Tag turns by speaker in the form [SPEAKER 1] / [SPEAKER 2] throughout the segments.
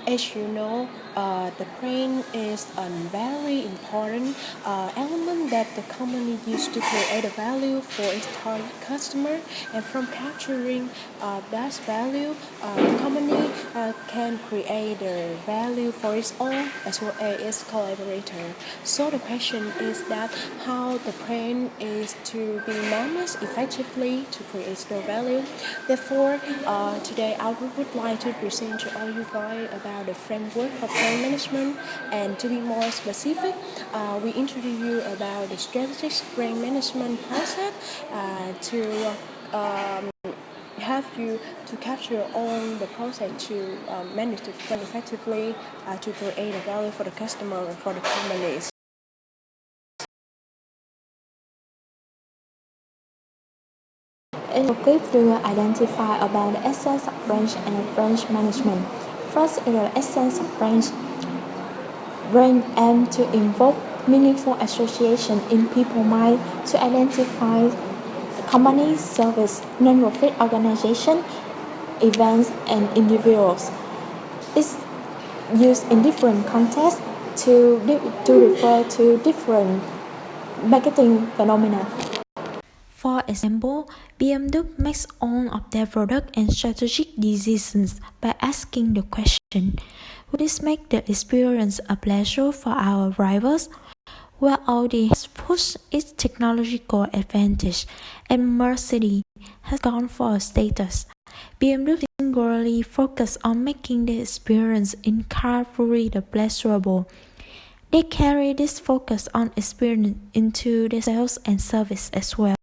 [SPEAKER 1] As you know, the brand is a very important element that the company used to create a value for its target customer, and from capturing that value, the company can create a value for its own as well as its collaborator. So the question is that how the brand is to be managed effectively to create the value. Therefore, today I would like to present to all you guys about the framework of brand management, and to be more specific, we introduce you about the strategic brand management process to have you to capture all the process to manage the brand effectively to create a value for the customer and for the companies.
[SPEAKER 2] In the clip, we will identify about the essence of brand and brand management. First is the essence of brand. Brand aim to invoke meaningful association in people's mind to identify companies, service, non-profit organization, events, and individuals. It's used in different contexts to refer to different marketing phenomena. For example, BMW makes all of their product and strategic decisions by asking the question, would this make the experience a pleasure for our drivers? Where Audi has pushed its technological advantage and Mercedes has gone for status, BMW singularly focused on making the experience in car fully pleasurable. They carry this focus on experience into the sales and service as well.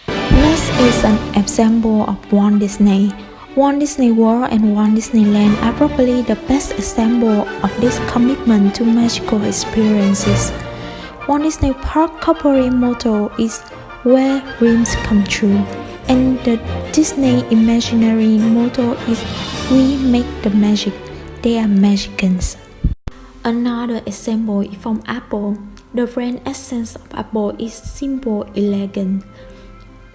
[SPEAKER 2] Next is an example of Walt Disney. Walt Disney World and Walt Disneyland are probably the best example of this commitment to magical experiences. Walt Disney Park corporate motto is "Where dreams come true," and the Disney imaginary motto is "We make the magic, they are magicians." Another example is from Apple. The brand essence of Apple is simple, elegant.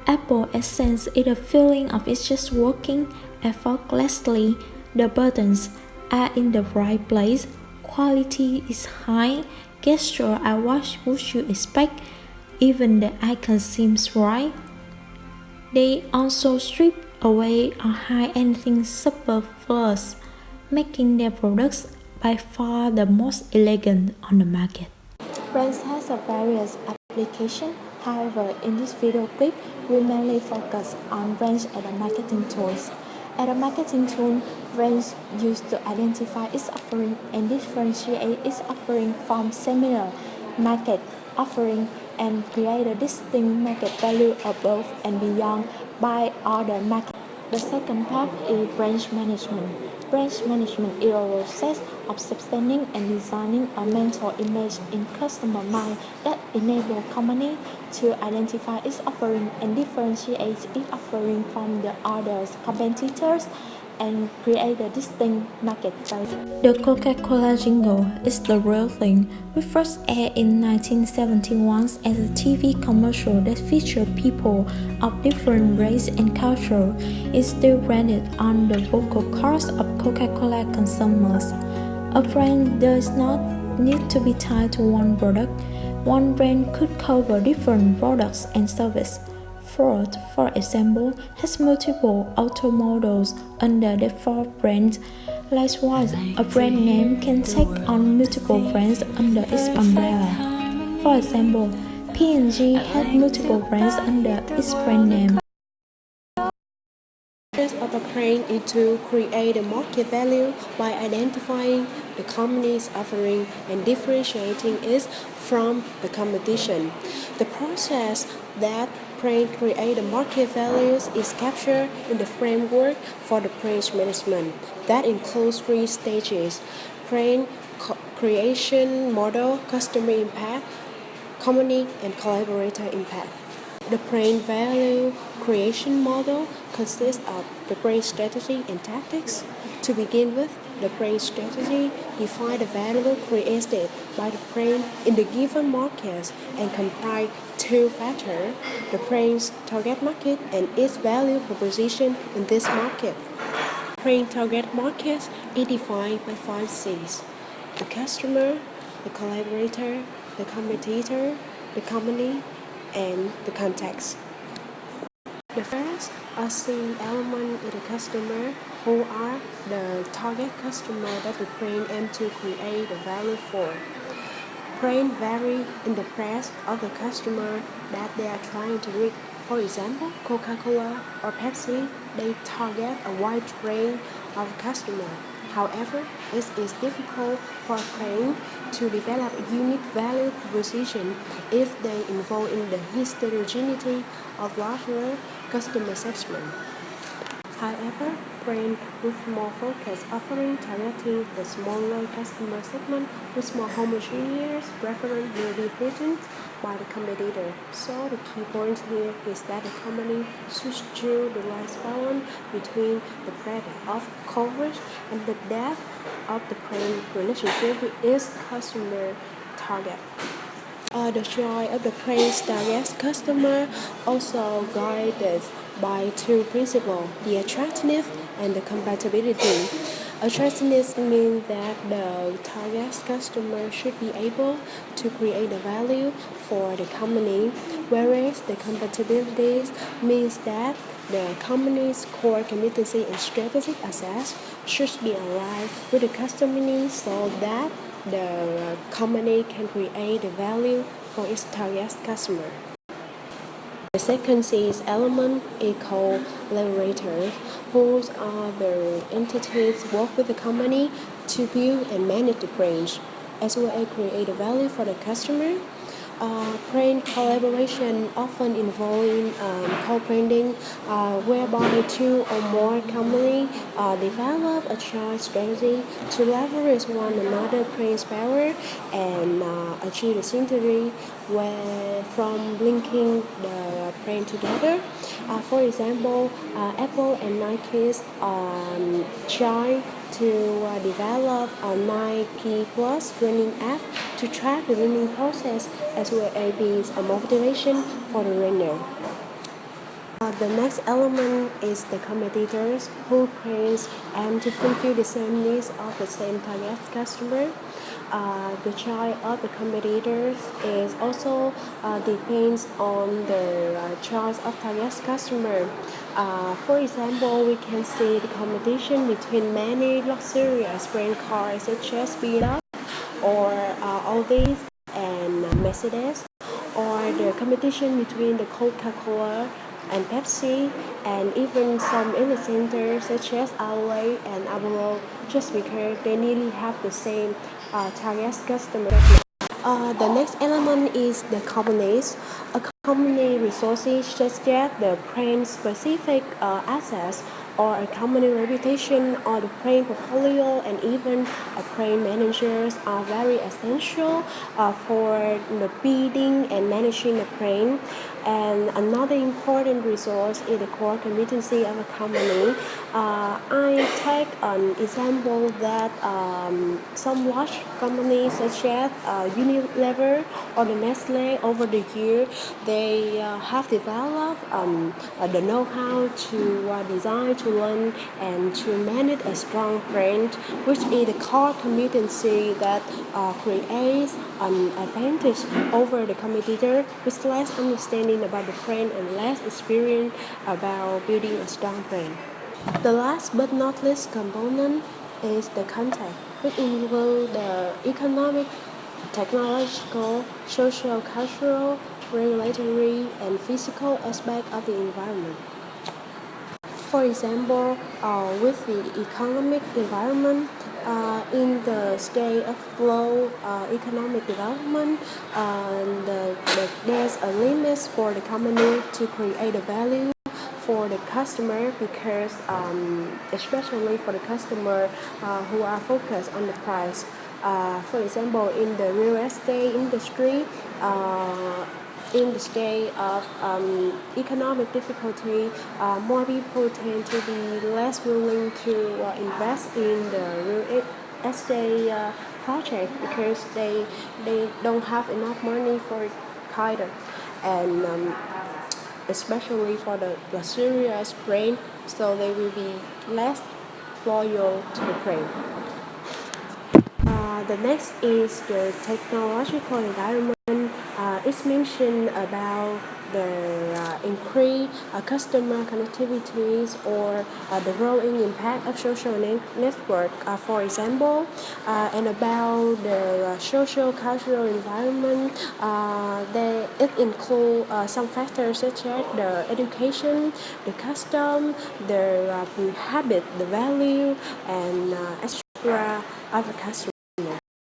[SPEAKER 2] Apple essence is the feeling of it's just working effortlessly. The buttons are in the right place. Quality is high. Gesture are what would you expect. Even the icon seems right. They also strip away or hide anything superfluous, making their products by far the most elegant on the market. Brands has a various applications. However, in this video clip, we mainly focus on brands as a marketing tools. As a marketing tool, brands used to identify its offering and differentiate its offering from similar market offering and create a distinct market value above and beyond by other markets. The second part is brand management. Brand management is a process of sustaining and designing a mental image in customer mind that enables company to identify its offering and differentiate its offering from the other competitors and create a distinct market value. The Coca-Cola jingle is the real thing. We first aired in 1971 as a TV commercial that featured people of different race and culture. It's still branded on the vocal cords of Coca-Cola consumers. A brand does not need to be tied to one product. One brand could cover different products and services. Ford, for example, has multiple auto models under the Ford brand. Likewise, a brand name can take on multiple brands under its umbrella. For example, P&G has multiple brands under its brand name.
[SPEAKER 1] The purpose of a brand is to create a market value by identifying the company's offering and differentiating it from the competition. The process that brand create the market values is captured in the framework for the brand management. That includes 3 stages: brand creation model, customer impact, company and collaborator impact. The brand value creation model consists of the brand strategy and tactics. To begin with, the brand strategy defines the value created by the brand in the given market and comprise 2 factors: the brand's target market and its value proposition in this market. Print target markets is defined by 5 C's: the customer, the collaborator, the competitor, the company, and the context. The first C element is the customer, who are the target customer that the brand aim to create the value for. Brand vary in the price of the customer that they are trying to reach. For example, Coca-Cola or Pepsi, they target a wide range of customers. However, it is difficult for a brand to develop a unique value proposition if they involve in the heterogeneity of larger customer segments. However, brands with more focus offering targeting the smaller customer segment with more homogeneous preference will be threatened by the competitor. So the key point here is that the company should choose the right balance between the breadth of coverage and the depth of the brand relationship with its customer target. The choice of the brand's target customer also guided by 2 principles: the attractiveness and the compatibility. Attractiveness means that the target customer should be able to create a value for the company, whereas the compatibility means that the company's core competency and strategic assets should be aligned with the customer needs so that the company can create the value for its target customer. The second C's element is collaborators, who are the entities work with the company to build and manage the brand, as well as create a value for the customer. Brand collaboration often involving co-branding, whereby 2 or more companies develop a joint strategy to leverage one another's brand power and achieve the synergy from linking the brand together. For example, Apple and Nike try to develop a Nike Plus running app to track the running process as well as be a motivation for the runner. The next element is the competitors, who brands aim to fulfill the same needs of the same target customer. The choice of the competitors is also depends on the choice of target customer. For example, we can see the competition between many luxurious brand cars such as BMW or Audi and Mercedes, or the competition between the Coca-Cola and Pepsi, and even some in the center such as ILA and Apollo, just because they nearly have the same target customer. The next element is the companies. A company resources such as the brand-specific assets or a company reputation or the brand portfolio and even a brand managers are very essential for the building and managing the brand. And another important resource is the core competency of a company. I take an example that some large companies such as Unilever or the Nestle over the year, they have developed the know-how to design, to learn, and to manage a strong brand, which is the core competency that creates an advantage over the competitor with less understanding about the brand and less experience about building a strong brand. The last but not least component is the context, which includes the economic, technological, social, cultural, regulatory, and physical aspect of the environment. For example, with the economic environment, in the state of low economic development, there's a limit for the company to create a value for the customer because especially for the customer who are focused on the price. For example, in the real estate industry, in the state of economic difficulty, more people tend to be less willing to invest in the real estate project because they don't have enough money for it either. And especially for the luxurious brand, so they will be less loyal to the brand. The next is the technological environment. It's mentioned about the increased customer connectivities or the growing impact of social network, for example, and about the social cultural environment. It includes some factors such as the education, the custom, the habit, the value, and extra of the customer.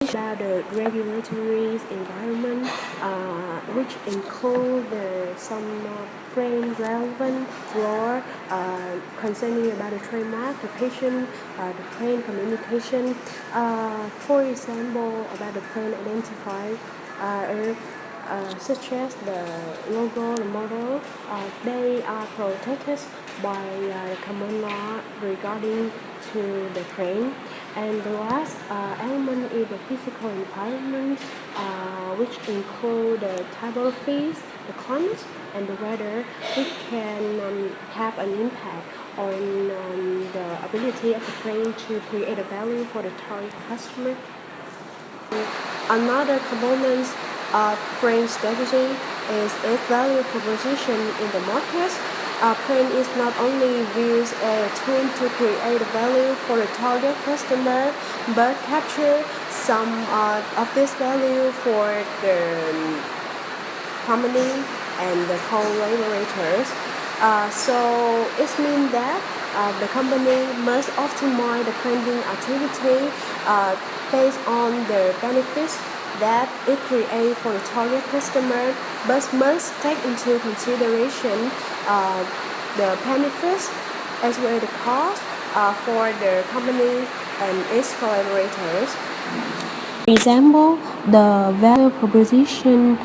[SPEAKER 1] About the regulatory environment, which include some frame relevant law concerning about the trademark, the patient, the claim communication. For example, about the claim identifier, such as the logo, the model, they are protected by the common law regarding to the claim. And the last element is the physical environment, which include the typographies, the climate, and the weather, which can have an impact on the ability of the brand to create a value for the target customer. Another component of brand strategy is its value proposition in the market. Brand is not only used as a tool to create value for the target customer, but capture some of this value for the company and the collaborators. So it means that the company must optimize the branding activity based on the benefits that it creates for the target customer, but must take into consideration the benefits as well as the cost for the company and its collaborators. For example, the value proposition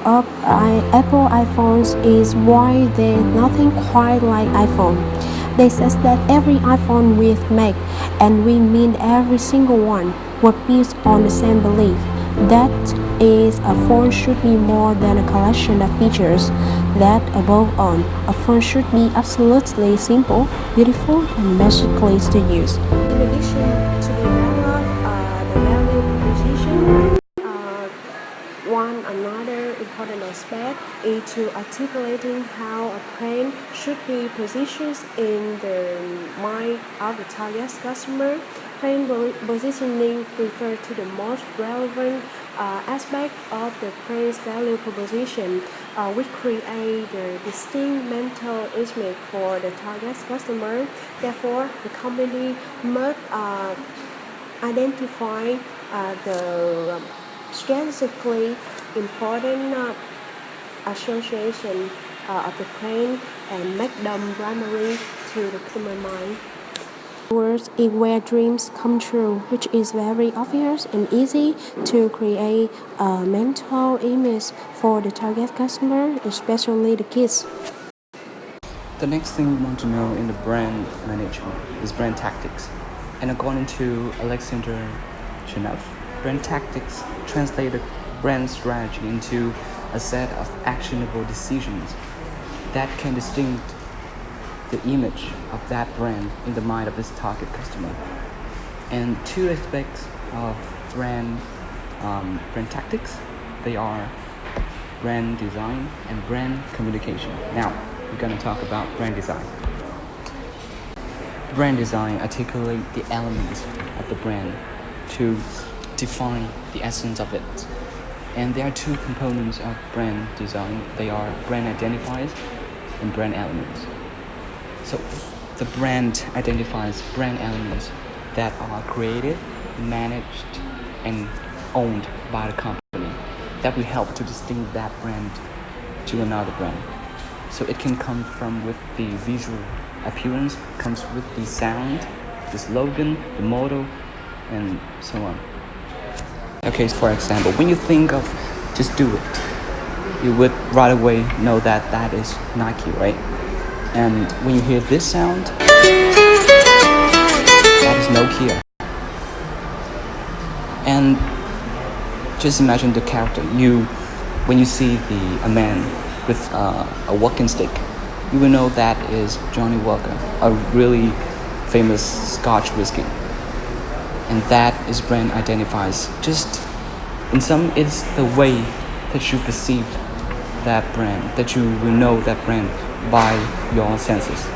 [SPEAKER 1] of Apple iPhones is why there's nothing quite like iPhone. They said that every iPhone we've made, and we mean every single one, were based on the same belief. That is, a phone should be more than a collection of features. That, above all, a phone should be absolutely simple, beautiful, and magically to use. In addition to develop the value proposition, one another important aspect is to articulating how a brand should be positioned in the mind of the target customer. Brand positioning refers to the most relevant aspect of the brand's value proposition, which create the distinct mental image for the target customer. Therefore, the company must identify the strategically important association of the brand and make them primary to the customer mind. Words is where dreams come true, which is very obvious and easy to create a mental image for the target customer, especially the kids.
[SPEAKER 3] The next thing we want to know in the brand management is brand tactics. And according to Alexander Chenov, brand tactics translate the brand strategy into a set of actionable decisions that can distinguish the image of that brand in the mind of its target customer. And two aspects of brand tactics, they are brand design and brand communication. Now, we're going to talk about brand design. Brand design articulates the elements of the brand to define the essence of it. And there are two components of brand design. They are brand identifiers and brand elements. So the brand identifies brand elements that are created, managed, and owned by the company that will help to distinguish that brand to another brand. So it can come from with the visual appearance, comes with the sound, the slogan, the motto, and so on. Okay, for example, when you think of just do it, you would right away know that that is Nike, right? And when you hear this sound, that is Nokia. And just imagine the character. When you see a man with a walking stick, you will know that is Johnny Walker, a really famous Scotch whiskey. And that is brand identifies. Just in some, it's the way that you perceive that brand, that you will know that brand by your senses.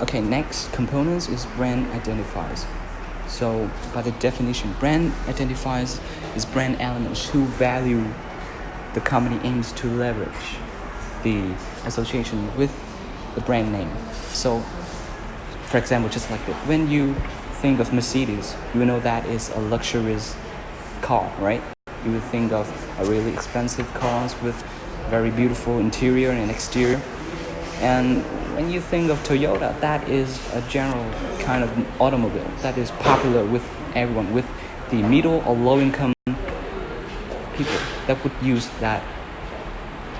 [SPEAKER 3] Okay, next components is brand identifiers. So by the definition, brand identifiers is brand elements who value the company aims to leverage the association with the brand name. So for example, just like this, when you think of Mercedes, you know that is a luxurious car, right? You would think of a really expensive cars with very beautiful interior and exterior. And when you think of Toyota, that is a general kind of automobile that is popular with everyone, with the middle or low income people that would use that.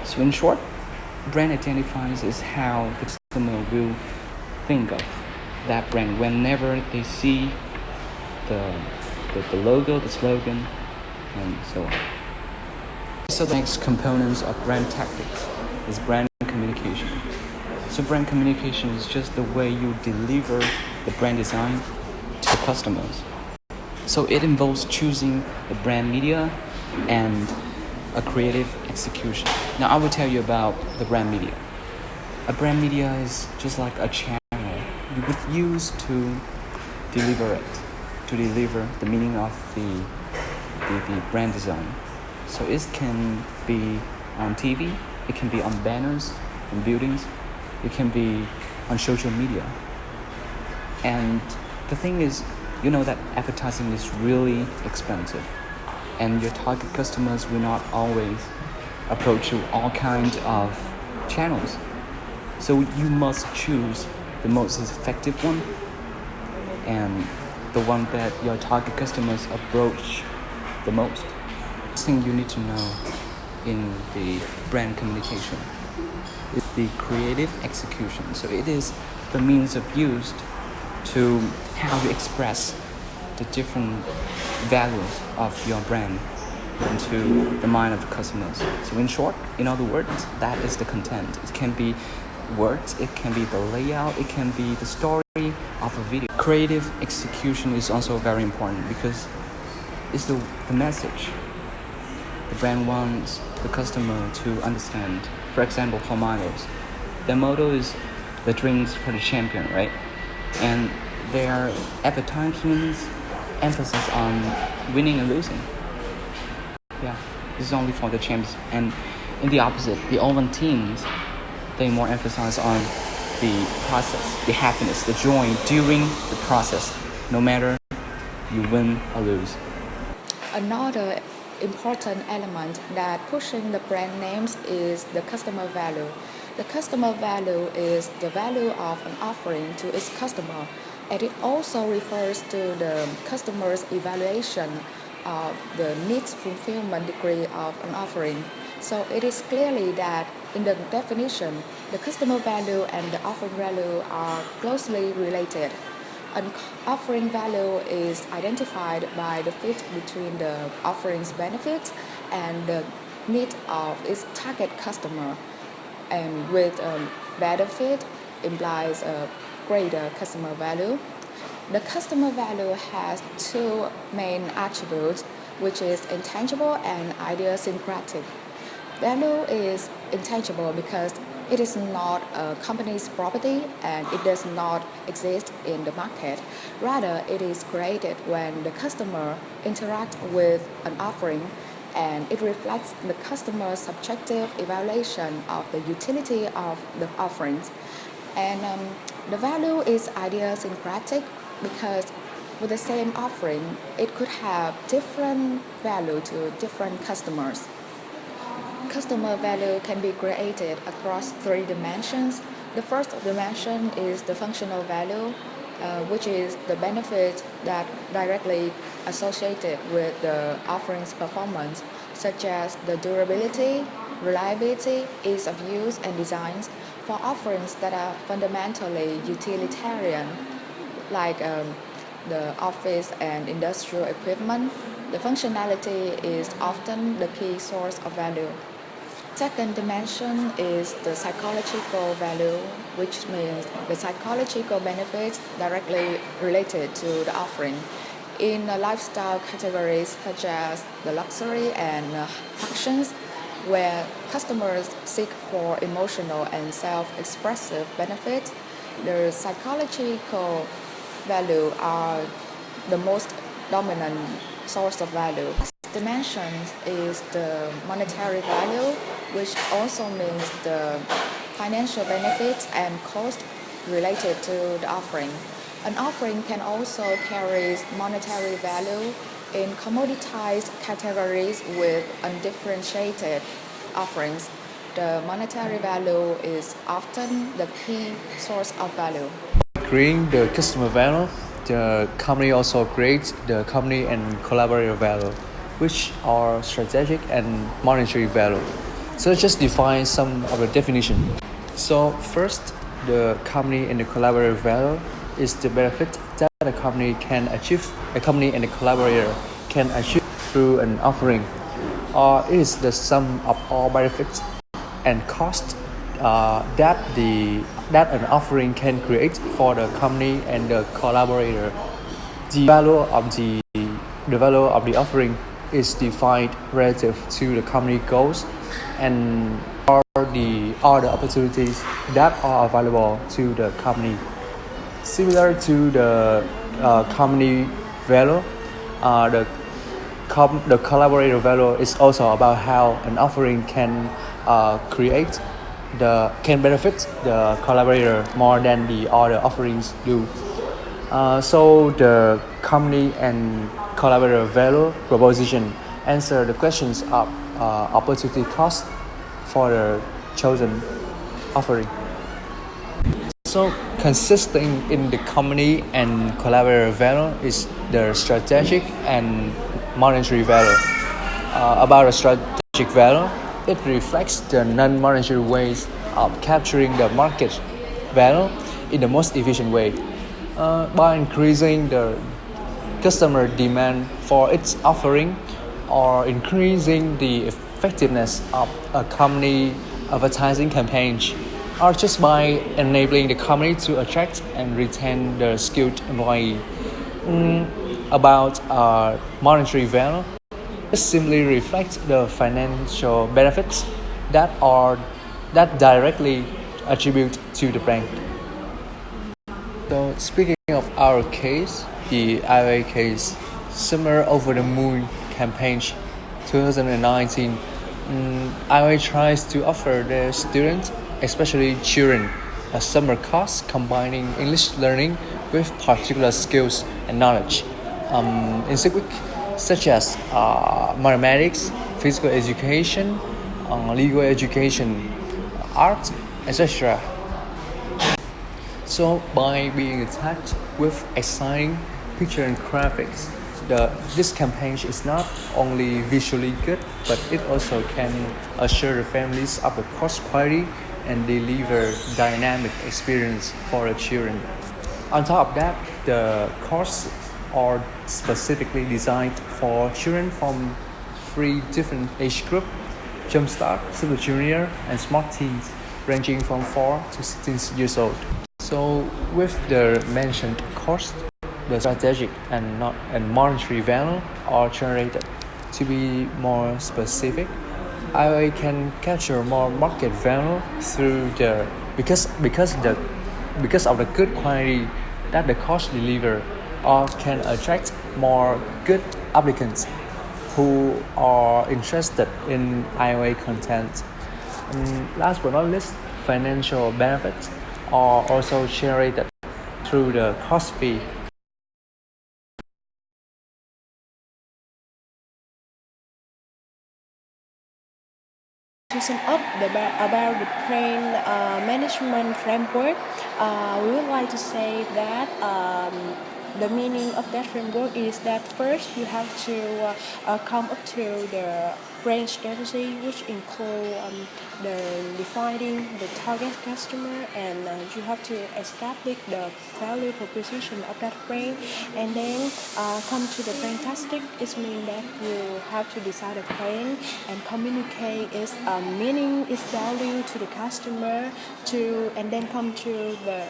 [SPEAKER 3] So in short, brand identifiers is how the customer will think of that brand whenever they see the logo, the slogan, and so on. So the next components of brand tactics is brand communication. So brand communication is just the way you deliver the brand design to customers. So it involves choosing the brand media and a creative execution. Now I will tell you about the brand media. A brand media is just like a channel you would use to deliver the meaning of the brand design. So it can be on TV, it can be on banners in buildings, it can be on social media. And the thing is, you know that advertising is really expensive, and your target customers will not always approach you all kinds of channels. So you must choose the most effective one and the one that your target customers approach the most. The thing you need to know in the brand communication is the creative execution. So it is the means of used to how you express the different values of your brand into the mind of the customers. So in short, in other words, that is the content. It can be words, it can be the layout, it can be the story of a video. Creative execution is also very important because it's the message the brand wants the customer to understand. For example, for models, their motto is the drinks for the champion, right? And their advertisements emphasis on winning and losing. Yeah, this is only for the champs. And in the opposite, the Owen teams, they more emphasize on the process, the happiness, the joy during the process, no matter you win or lose.
[SPEAKER 2] Another important element that pushing the brand names is the customer value. The customer value is the value of an offering to its customer, and it also refers to the customer's evaluation of the needs fulfillment degree of an offering. So it is clearly that in the definition, the customer value and the offering value are closely related. An offering value is identified by the fit between the offering's benefits and the need of its target customer. And with a better fit implies a greater customer value. The customer value has two main attributes, which is intangible and idiosyncratic. Value is intangible because it is not a company's property and it does not exist in the market. Rather, it is created when the customer interacts with an offering, and it reflects the customer's subjective evaluation of the utility of the offerings. And the value is idiosyncratic because with the same offering, it could have different value to different customers. Customer value can be created across three dimensions. The first dimension is the functional value, which is the benefit that directly associated with the offering's performance, such as the durability, reliability, ease of use, and designs. For offerings that are fundamentally utilitarian, like the office and industrial equipment, the functionality is often the key source of value.
[SPEAKER 4] Second dimension is the psychological value, which means the psychological benefits directly related to the offering. In lifestyle categories such as the luxury and functions, where customers seek for emotional and self-expressive benefits, the psychological value are the most dominant source of value. Dimension is the monetary value, which also means the financial benefits and cost related to the offering. An offering can also carry monetary value in commoditized categories with undifferentiated offerings. The monetary value is often the key source of value.
[SPEAKER 5] Creating the customer value, the company also creates the company and collaborator value, which are strategic and monetary value. So let's just define some of the definition. So first, the company and the collaborator value is the benefit that a company can achieve, a company and the collaborator can achieve through an offering. Or it is the sum of all benefits and cost that an offering can create for the company and the collaborator. The value of the offering is defined relative to the company goals and are the opportunities that are available to the company. Similar to the company value, the collaborator value is also about how an offering can can benefit the collaborator more than the other offerings do. So the company and collaborator value proposition answer the questions of opportunity cost for the chosen offering. So consisting in the company and collaborator value is the strategic and monetary value. About the strategic value, it reflects the non-monetary ways of capturing the market value in the most efficient way. By increasing the customer demand for its offering or increasing the effectiveness of a company advertising campaign, or just by enabling the company to attract and retain the skilled employee. About monetary value, it simply reflects the financial benefits that directly attribute to the brand. So speaking of our case, the ILA case, Summer Over the Moon campaign 2019, ILA tries to offer their students, especially children, a summer course combining English learning with particular skills and knowledge in subjects such as mathematics, physical education, legal education, art, etc. So by being attacked with exciting picture and graphics, this campaign is not only visually good, but it also can assure the families of the course quality and deliver dynamic experience for the children. On top of that, the courses are specifically designed for children from 3 different age groups: Jumpstart, Super Junior, and Smart Teens, ranging from 4 to 16 years old. So with the mentioned cost, the strategic and monetary value are generated. To be more specific, ILA can capture more market value through because of the good quality that the course deliver, or can attract more good applicants who are interested in ILA content. And last but not least, financial benefits are also generated through the course fee.
[SPEAKER 1] To sum up about the brand management framework, we would like to say that the meaning of that framework is that first you have to come up to the brand strategy, which include the defining the target customer, and you have to establish the value proposition of that brand, and then come to the brand tastic. It means that you have to decide a brand and communicate its meaning, its value to the customer, and then come to the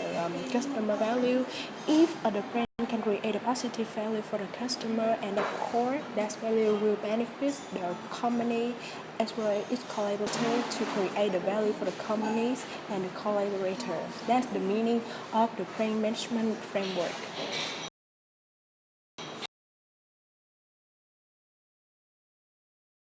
[SPEAKER 1] customer value. If the brand can create a positive value for the customer, and of course that value will benefit the company as well as its collaborator to create the value for the companies and the collaborators. That's the meaning of the brand management framework.